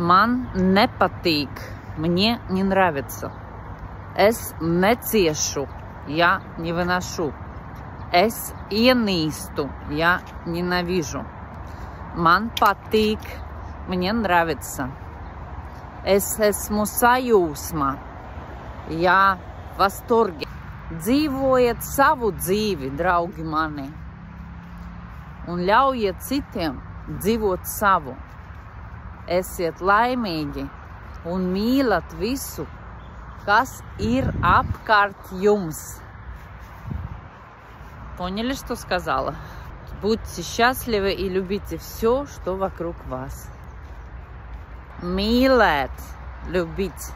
Man nepatīk, мне не нравится. Es neciešu, я не выношу. Es ienīstu, я ненавижу. Man patīk, мне нравится. Es esmu sajūsmā, я в восторге. Dzīvojiet savu dzīvi, draugi mani, un ļaujiet citiem dzīvot savu. Esiet laimīgi un mīlat visu, kas ir apkārt jums. Поняли, что сказала? Будьте счастливы и любите все, что вокруг вас. Mīlēt, любить.